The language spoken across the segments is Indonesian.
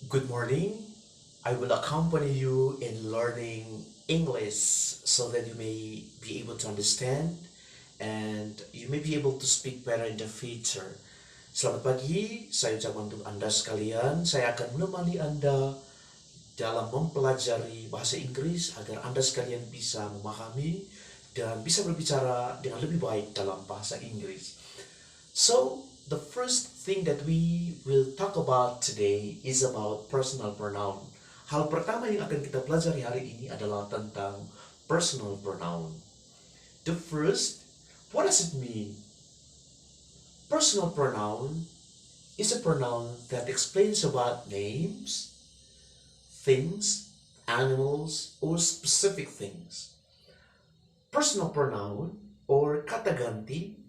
Good morning. I will accompany you in learning English so that you may be able to understand and you may be able to speak better in the future. Selamat pagi, saya ucapkan untuk Anda sekalian. Saya akan menemani Anda dalam mempelajari bahasa Inggris agar Anda sekalian bisa memahami dan bisa berbicara dengan lebih baik dalam bahasa Inggris. So, the first thing that we will talk about today is about personal pronoun. Hal pertama yang akan kita pelajari hari ini adalah tentang personal pronoun. The first, what does it mean? Personal pronoun is a pronoun that explains about names, things, animals, or specific things. Personal pronoun or kata ganti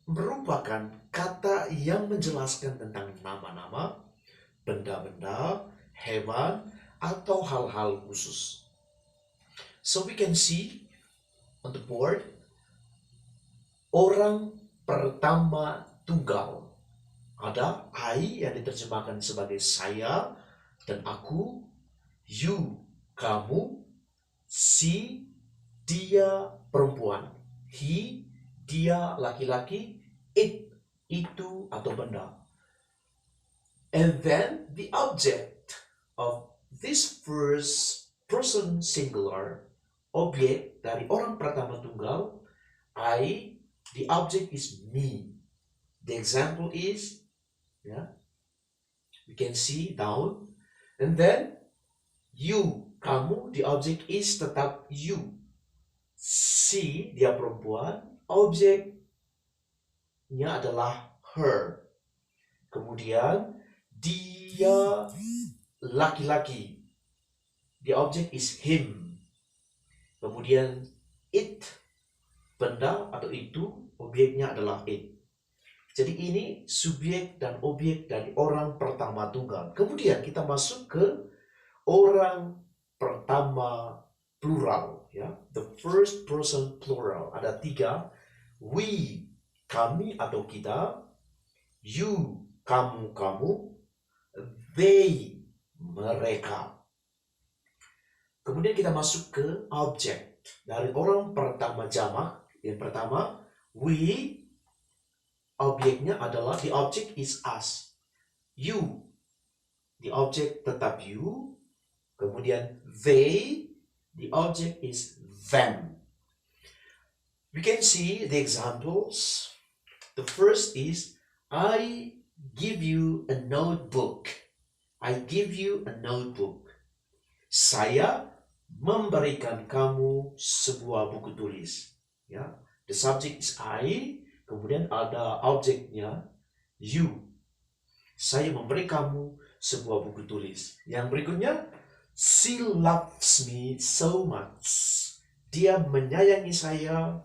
merupakan kata yang menjelaskan tentang nama-nama, benda-benda, hewan, atau hal-hal khusus. So we can see on the board, orang pertama tunggal. Ada I yang diterjemahkan sebagai saya dan aku, you, kamu, she, dia, perempuan, he, dia, laki-laki, it, itu, atau benda. And then the object of this first person singular, objek dari orang pertama tunggal, I, the object is me. The example is, we can see down. And then you, kamu, the object is tetap you. She, dia perempuan, objeknya adalah her. Kemudian dia laki-laki, the object is him. Kemudian it, benda atau itu, objeknya adalah it. Jadi ini subjek dan objek dari orang pertama tunggal. Kemudian kita masuk ke orang pertama plural, the first person plural. Ada 3, we, kami atau kita, you, kamu, they, mereka. Kemudian kita masuk ke objek dari orang pertama jamak. Yang pertama, we, objeknya adalah, the object is us. You, the object tetap you. Kemudian they, the object is them. We can see the examples. The first is, I give you a notebook. I give you a notebook. Saya memberikan kamu sebuah buku tulis. The subject is I, kemudian ada objeknya you. Saya memberi kamu sebuah buku tulis. Yang berikutnya, she loves me so much. Dia menyayangi saya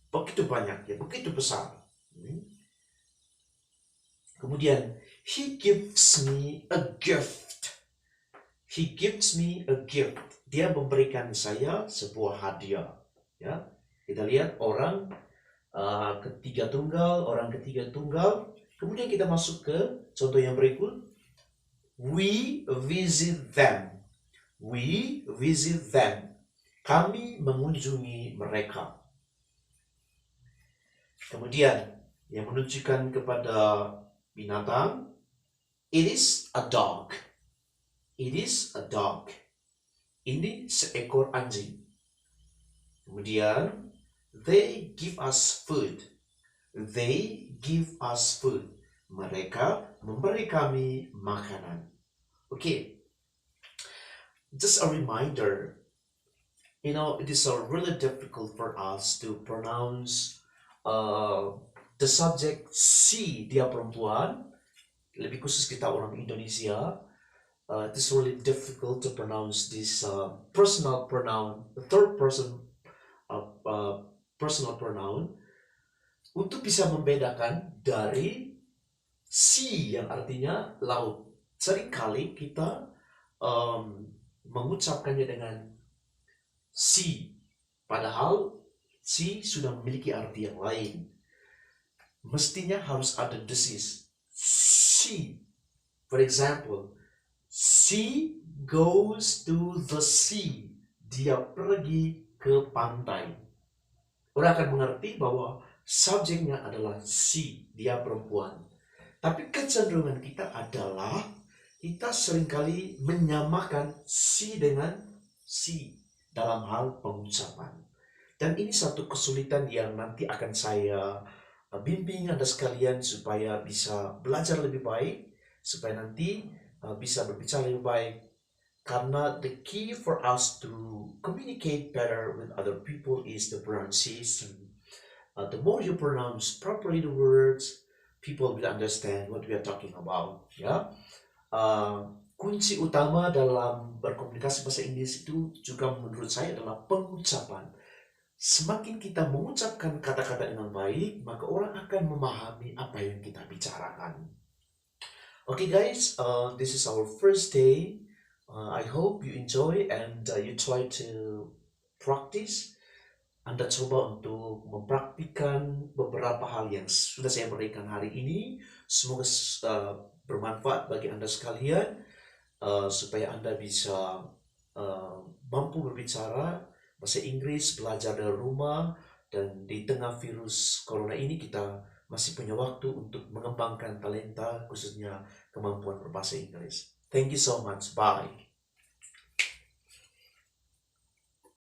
begitu banyak, begitu besar. Kemudian, he gives me a gift. He gives me a gift. Dia memberikan saya sebuah hadiah. Kita lihat orang ketiga tunggal, orang ketiga tunggal. Kemudian kita masuk ke contoh yang berikut. We visit them. We visit them. Kami mengunjungi mereka. Kemudian yang menunjukkan kepada binatang, it is a dog. It is a dog. Ini seekor anjing. Kemudian, they give us food. They give us food. Mereka memberi kami makanan. Okay. Just a reminder, it is really difficult for us to pronounce the subject she, dia perempuan. Lebih khusus kita orang Indonesia, it is really difficult to pronounce this personal pronoun, the third person personal pronoun, untuk bisa membedakan dari she yang artinya laut. Seringkali kita mengucapkannya dengan she, padahal she sudah memiliki arti yang lain. Mestinya harus ada desis. She, for example, She goes to the sea. Dia pergi ke pantai. Orang akan mengerti bahwa subjeknya adalah she, dia perempuan. Tapi kecenderungan kita adalah kita seringkali menyamakan she dengan she dalam hal pengucapan. Dan ini satu kesulitan yang nanti akan saya bimbing Anda sekalian supaya bisa belajar lebih baik, supaya nanti bisa berbicara lebih baik. Karena the key for us to communicate better with other people is the pronunciation. The more you pronounce properly the words, people will understand what we are talking about. Ya, kunci utama dalam berkomunikasi bahasa Inggris itu juga menurut saya adalah pengucapan. Semakin kita mengucapkan kata-kata dengan baik, maka orang akan memahami apa yang kita bicarakan. Okay, guys, this is our first day. I hope you enjoy and you try to practice. Anda coba untuk mempraktikkan beberapa hal yang sudah saya berikan hari ini. Semoga bermanfaat bagi Anda sekalian, supaya Anda bisa mampu berbicara bahasa Inggris, belajar dari rumah, dan di tengah virus corona ini kita masih punya waktu untuk mengembangkan talenta, khususnya kemampuan berbahasa Inggris. Thank you so much. Bye.